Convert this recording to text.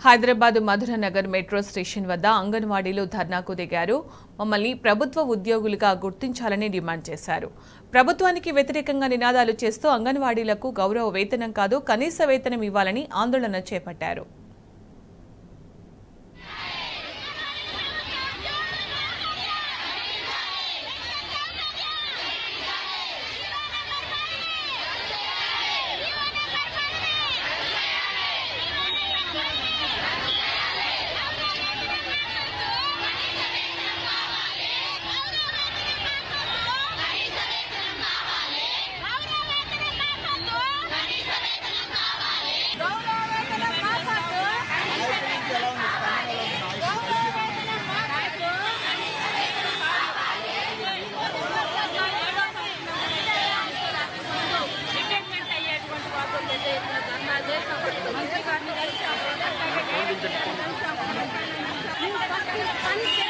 Hyderabad Madhura Nagar metro station వద్ద అంగన్వాడీలు ధర్నాకు దిగారు. మమ్మల్ని ప్రభుత్వ ఉద్యోగులుగా గుర్తించాలని డిమాండ్ చేశారు. ప్రభుత్వానికి వ్యతిరేకంగా నినాదాలు చేస్తూ అంగన్వాడీలకు గౌరవ వేతనం కాదు కనీస వేతనం ఇవ్వాలని ఆందోళన చేపట్టారు. Thank you.